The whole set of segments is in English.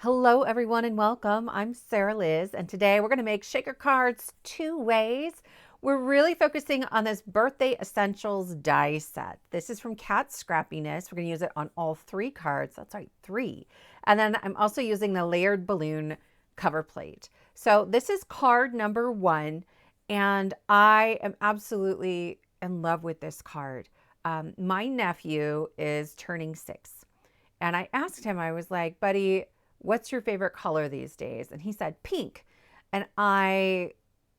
Hello everyone and welcome. I'm Sarah Liz and today we're going to make shaker cards two ways. We're really focusing on this Birthday Essentials die set. This is from Cat Scrappiness. We're going to use it on all three cards. That's right, three. And then I'm also using the layered balloon cover plate. So this is card number 1 and I am absolutely in love with this card. My nephew is turning 6 and I asked him, I was like, buddy, what's your favorite color these days? And he said, pink. And I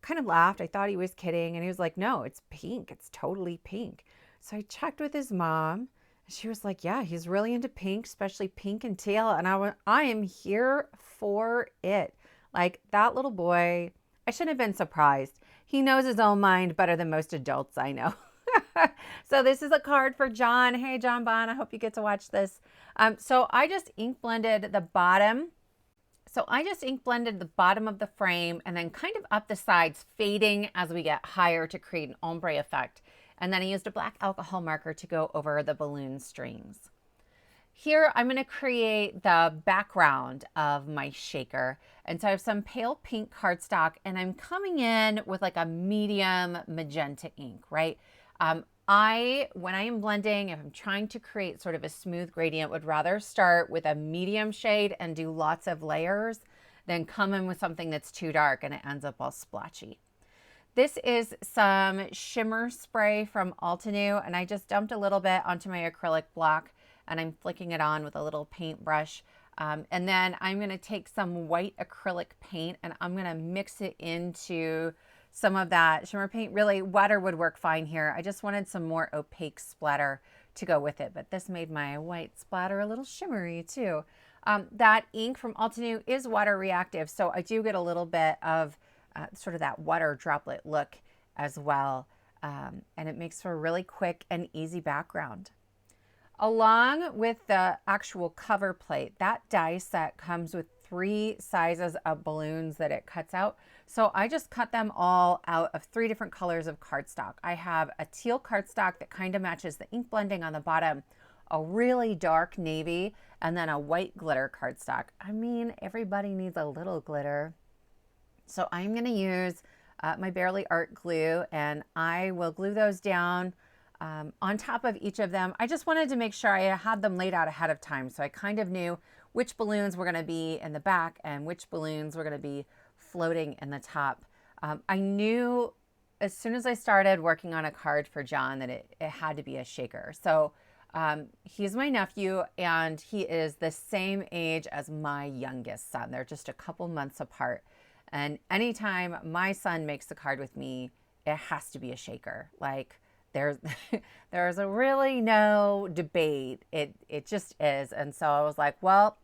kind of laughed. I thought he was kidding. And he was like, no, it's pink. It's totally pink. So I checked with his mom. And she was like, yeah, he's really into pink, especially pink and teal. And I went, I am here for it. Like that little boy, I shouldn't have been surprised. He knows his own mind better than most adults I know. So this is a card for John. Hey, John Bond, I hope you get to watch this. So I just ink blended the bottom. So I just ink blended the bottom of the frame and then kind of up the sides, fading as we get higher to create an ombre effect. And then I used a black alcohol marker to go over the balloon strings. Here I'm going to create the background of my shaker. And so I have some pale pink cardstock and I'm coming in with like a medium magenta ink, right? When I am blending, if I'm trying to create sort of a smooth gradient, would rather start with a medium shade and do lots of layers than come in with something that's too dark and it ends up all splotchy. This is some shimmer spray from Altenew, and I just dumped a little bit onto my acrylic block and I'm flicking it on with a little paintbrush. And then I'm going to take some white acrylic paint and I'm going to mix it into some of that shimmer paint. Really, water would work fine here. I just wanted some more opaque splatter to go with it, but this made my white splatter a little shimmery too. That ink from Altenew is water reactive, so I do get a little bit of sort of that water droplet look as well, and it makes for a really quick and easy background. Along with the actual cover plate, that die set comes with 3 sizes of balloons that it cuts out. So I just cut them all out of 3 different colors of cardstock. I have a teal cardstock that kind of matches the ink blending on the bottom, a really dark navy, and then a white glitter cardstock. I mean, everybody needs a little glitter. So I'm going to use my Barely Art glue and I will glue those down on top of each of them. I just wanted to make sure I had them laid out ahead of time, so I kind of knew which balloons were going to be in the back and which balloons were going to be floating in the top. I knew as soon as I started working on a card for John that it had to be a shaker. So he's my nephew and he is the same age as my youngest son. They're just a couple months apart. And anytime my son makes a card with me, it has to be a shaker. Like, there's a really no debate. It just is. And so I was like, well,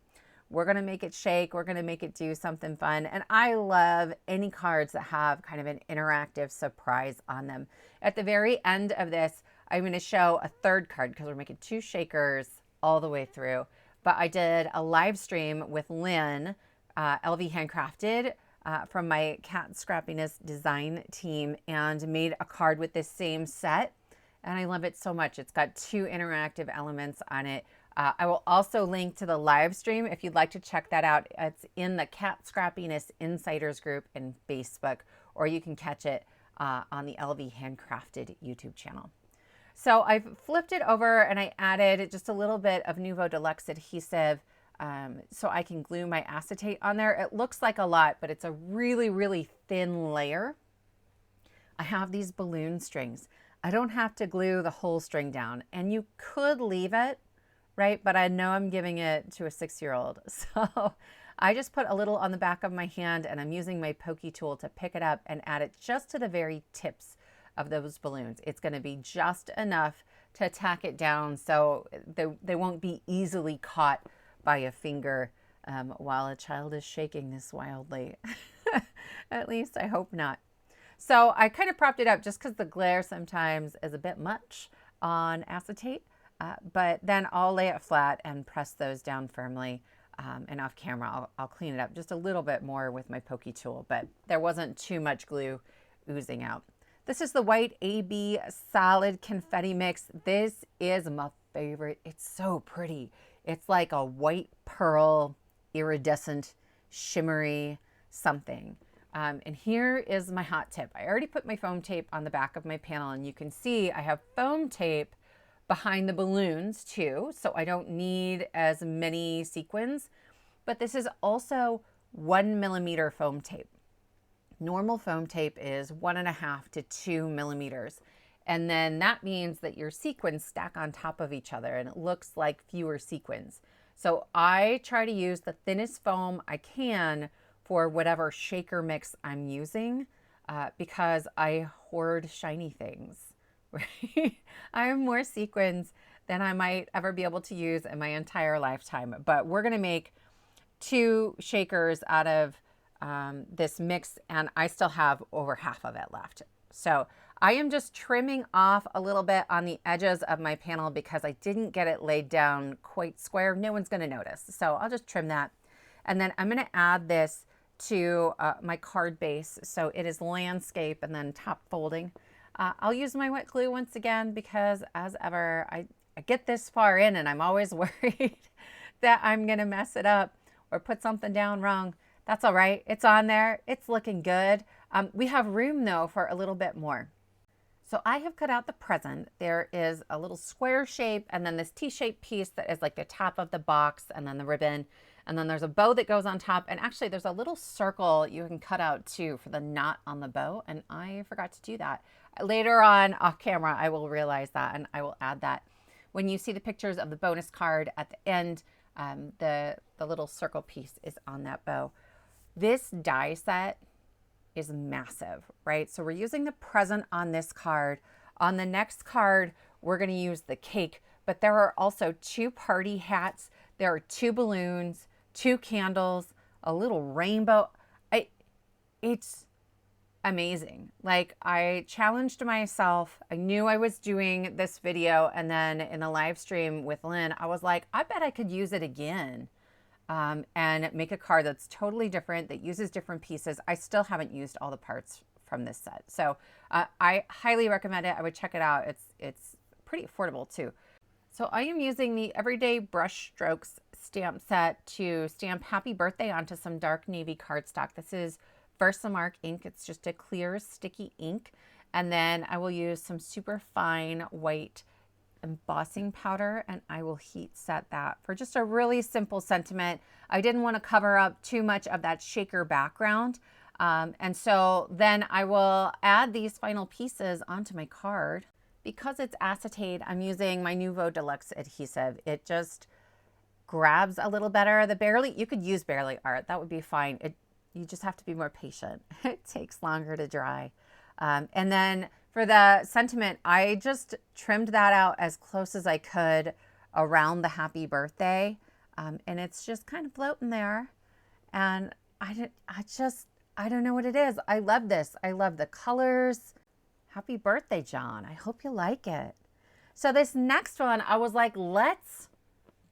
we're going to make it shake. We're going to make it do something fun. And I love any cards that have kind of an interactive surprise on them. At the very end of this, I'm going to show a third card because we're making 2 shakers all the way through. But I did a live stream with Lynn, LV Handcrafted, from my Cat Scrappiness design team, and made a card with this same set. And I love it so much. It's got 2 interactive elements on it. I will also link to the live stream if you'd like to check that out. It's in the Cat Scrappiness Insiders group in Facebook, or you can catch it on the LV Handcrafted YouTube channel. So I've flipped it over and I added just a little bit of Nuvo Deluxe adhesive so I can glue my acetate on there. It looks like a lot, but it's a really, really thin layer. I have these balloon strings. I don't have to glue the whole string down, and you could leave it, right? But I know I'm giving it to a 6-year-old. So I just put a little on the back of my hand and I'm using my pokey tool to pick it up and add it just to the very tips of those balloons. It's going to be just enough to tack it down so they won't be easily caught by a finger while a child is shaking this wildly. At least I hope not. So I kind of propped it up just because the glare sometimes is a bit much on acetate, but then I'll lay it flat and press those down firmly, and off camera I'll clean it up just a little bit more with my pokey tool, but there wasn't too much glue oozing out. This is the white AB solid confetti mix. This is my favorite. It's so pretty. It's like a white pearl iridescent, shimmery something. And here is my hot tip. I already put my foam tape on the back of my panel, and you can see I have foam tape behind the balloons too, so I don't need as many sequins. But this is also 1 millimeter foam tape. Normal foam tape is 1.5 to 2 millimeters. And then that means that your sequins stack on top of each other and it looks like fewer sequins. So I try to use the thinnest foam I can for whatever shaker mix I'm using because I hoard shiny things. Right? I have more sequins than I might ever be able to use in my entire lifetime. But we're going to make 2 shakers out of this mix, and I still have over half of it left. So I am just trimming off a little bit on the edges of my panel because I didn't get it laid down quite square. No one's going to notice. So I'll just trim that. And then I'm going to add this to my card base. So it is landscape and then top folding. I'll use my wet glue once again because as ever, I get this far in and I'm always worried that I'm going to mess it up or put something down wrong. That's all right. It's on there. It's looking good. We have room though for a little bit more. So I have cut out the present. There is a little square shape and then this T-shaped piece that is like the top of the box and then the ribbon. And then there's a bow that goes on top. And actually there's a little circle you can cut out too for the knot on the bow. And I forgot to do that. Later on off camera, I will realize that and I will add that. When you see the pictures of the bonus card at the end, the little circle piece is on that bow. This die set is massive, right? So we're using the present on this card. On the next card, we're going to use the cake, but there are also 2 party hats. There are 2 balloons, 2 candles, a little rainbow. It's amazing. Like I challenged myself. I knew I was doing this video. And then in the live stream with Lynn, I was like, I bet I could use it again. And make a card that's totally different, that uses different pieces. I still haven't used all the parts from this set. So I highly recommend it. I would check it out. It's pretty affordable too. So I am using the Everyday Brush Strokes stamp set to stamp Happy Birthday onto some dark navy cardstock. This is VersaMark ink. It's just a clear sticky ink. And then I will use some super fine white embossing powder and I will heat set that for just a really simple sentiment. I didn't want to cover up too much of that shaker background. And so then I will add these final pieces onto my card. Because it's acetate, I'm using my Nuvo Deluxe adhesive. It just grabs a little better. You could use barely art. That would be fine. You just have to be more patient. It takes longer to dry. And then for the sentiment, I just trimmed that out as close as I could around the happy birthday. And it's just kind of floating there. And I don't know what it is. I love this. I love the colors. Happy birthday, John. I hope you like it. So this next one, I was like, let's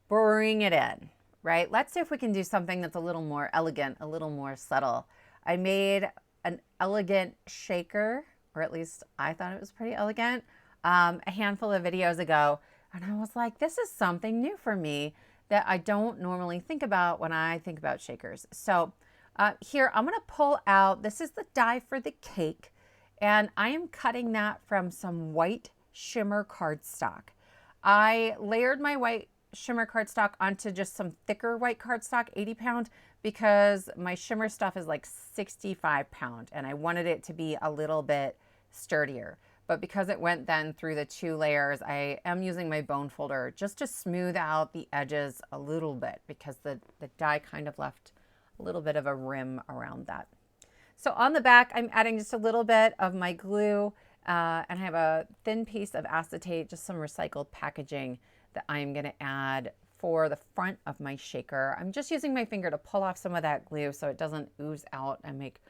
bring it in, right? Let's see if we can do something that's a little more elegant, a little more subtle. I made an elegant shaker, or at least I thought it was pretty elegant, a handful of videos ago. And I was like, this is something new for me that I don't normally think about when I think about shakers. So here, I'm gonna pull out, this is the die for the cake. And I am cutting that from some white shimmer cardstock. I layered my white shimmer cardstock onto just some thicker white cardstock, 80 pound, because my shimmer stuff is like 65 pound and I wanted it to be a little bit sturdier. But because it went then through the 2 layers, I am using my bone folder just to smooth out the edges a little bit because the die kind of left a little bit of a rim around that. So on the back, I'm adding just a little bit of my glue and I have a thin piece of acetate, just some recycled packaging that I'm gonna add for the front of my shaker. I'm just using my finger to pull off some of that glue so it doesn't ooze out and make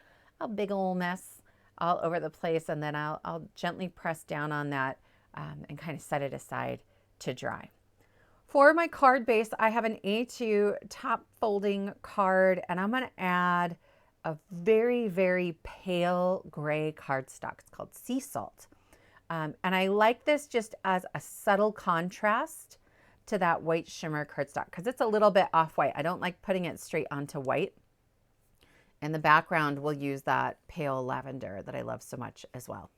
a big old mess all over the place. And then I'll gently press down on that and kind of set it aside to dry. For my card base, I have an A2 top folding card and I'm gonna add a very, very pale gray cardstock. It's called Sea Salt. And I like this just as a subtle contrast to that white shimmer cardstock because it's a little bit off-white. I don't like putting it straight onto white. In the background, we'll use that pale lavender that I love so much as well.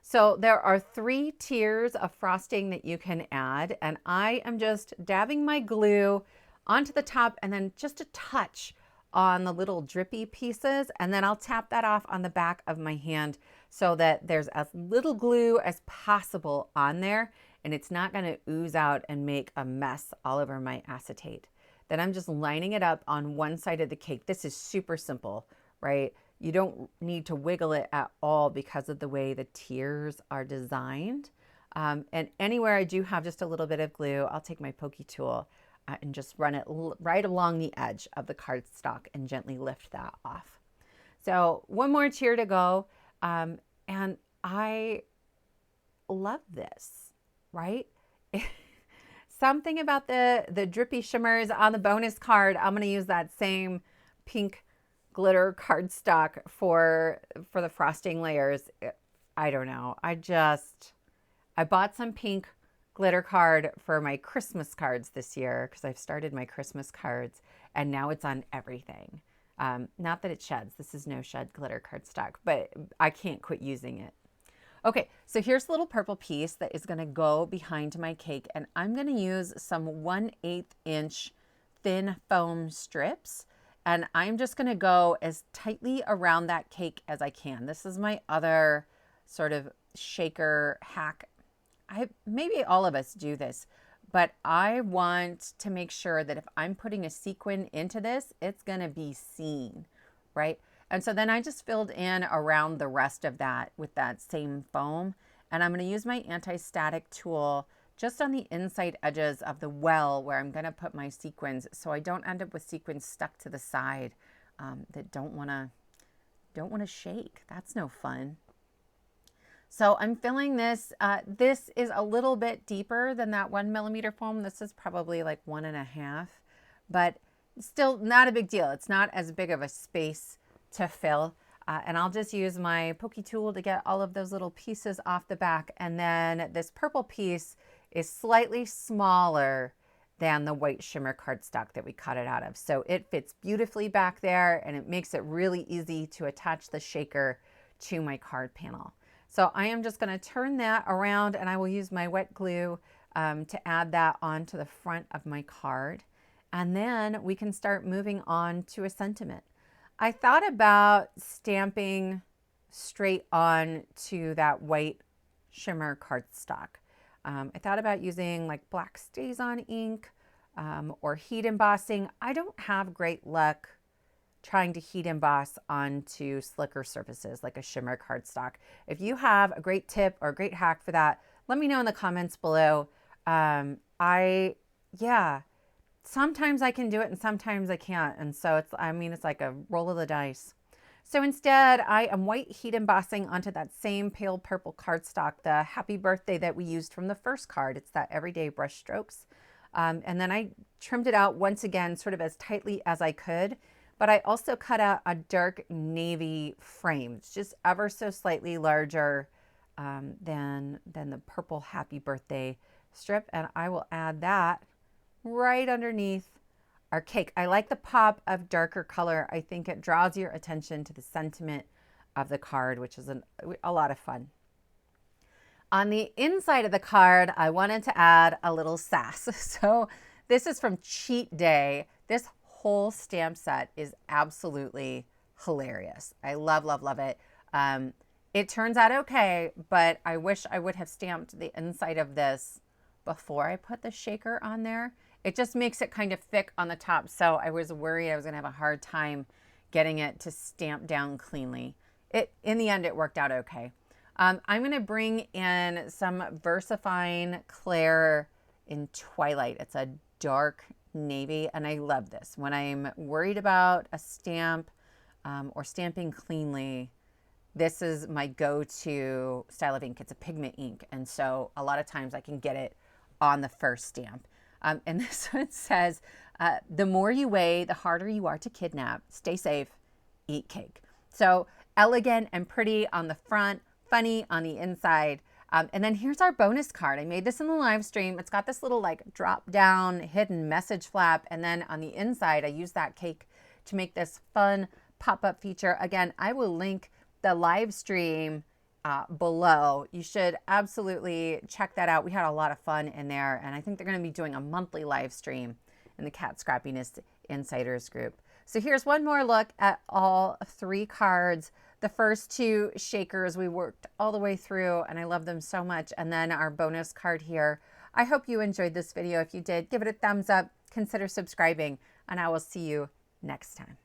So there are 3 tiers of frosting that you can add, and I am just dabbing my glue onto the top and then just a touch on the little drippy pieces, and then I'll tap that off on the back of my hand so that there's as little glue as possible on there and it's not going to ooze out and make a mess all over my acetate. Then I'm just lining it up on one side of the cake. This is super simple, right? You don't need to wiggle it at all because of the way the tiers are designed. And anywhere I do have just a little bit of glue, I'll take my pokey tool and just run it right along the edge of the cardstock and gently lift that off. So one more tier to go. And I love this, right? Something about the drippy shimmers on the bonus card. I'm going to use that same pink glitter cardstock for the frosting layers. I don't know. I bought some pink glitter card for my Christmas cards this year because I've started my Christmas cards and now it's on everything. Not that it sheds. This is no shed glitter cardstock, but I can't quit using it. Okay, so here's a little purple piece that is going to go behind my cake, and I'm going to use some 1/8 inch thin foam strips, and I'm just going to go as tightly around that cake as I can. This is my other sort of shaker hack. Maybe all of us do this, but I want to make sure that if I'm putting a sequin into this, it's going to be seen, right? And so then I just filled in around the rest of that with that same foam. And I'm going to use my anti-static tool just on the inside edges of the well where I'm going to put my sequins so I don't end up with sequins stuck to the side that don't want to shake. That's no fun. So I'm filling this. This is a little bit deeper than that 1mm foam. This is probably like 1.5, but still not a big deal. It's not as big of a space to fill. And I'll just use my pokey tool to get all of those little pieces off the back. And then this purple piece is slightly smaller than the white shimmer cardstock that we cut it out of. So it fits beautifully back there and it makes it really easy to attach the shaker to my card panel. So I am just going to turn that around and I will use my wet glue to add that onto the front of my card. And then we can start moving on to a sentiment. I thought about stamping straight on to that white shimmer cardstock. I thought about using like black StazOn ink or heat embossing. I don't have great luck trying to heat emboss onto slicker surfaces like a shimmer cardstock. If you have a great tip or a great hack for that, let me know in the comments below. Sometimes I can do it and sometimes I can't. And so it's like a roll of the dice. So instead I am white heat embossing onto that same pale purple cardstock, the happy birthday that we used from the first card. It's that everyday brush strokes. And then I trimmed it out once again, sort of as tightly as I could. But I also cut out a dark navy frame. It's just ever so slightly larger than the purple happy birthday strip. And I will add that right underneath our cake. I like the pop of darker color. I think it draws your attention to the sentiment of the card, which is a lot of fun. On the inside of the card, I wanted to add a little sass. So this is from Cheat Day. This whole stamp set is absolutely hilarious. I love, love, love it. It turns out okay, but I wish I would have stamped the inside of this before I put the shaker on there. It just makes it kind of thick on the top, so I was worried I was going to have a hard time getting it to stamp down cleanly. In the end, it worked out okay. I'm going to bring in some Versafine Clair in Twilight. It's a dark navy, and I love this. When I'm worried about a stamp or stamping cleanly, this is my go-to style of ink. It's a pigment ink, and so a lot of times I can get it on the first stamp. And this one says, the more you weigh, the harder you are to kidnap. Stay safe, eat cake. So elegant and pretty on the front, funny on the inside. And then here's our bonus card. I made this in the live stream. It's got this little like drop down hidden message flap. And then on the inside, I used that cake to make this fun pop-up feature. Again, I will link the live stream below. You should absolutely check that out. We had a lot of fun in there, and I think they're going to be doing a monthly live stream in the Cat Scrappiness Insiders group. So here's one more look at all 3 cards. The first 2 shakers we worked all the way through, and I love them so much. And then our bonus card here. I hope you enjoyed this video. If you did, give it a thumbs up, consider subscribing, and I will see you next time.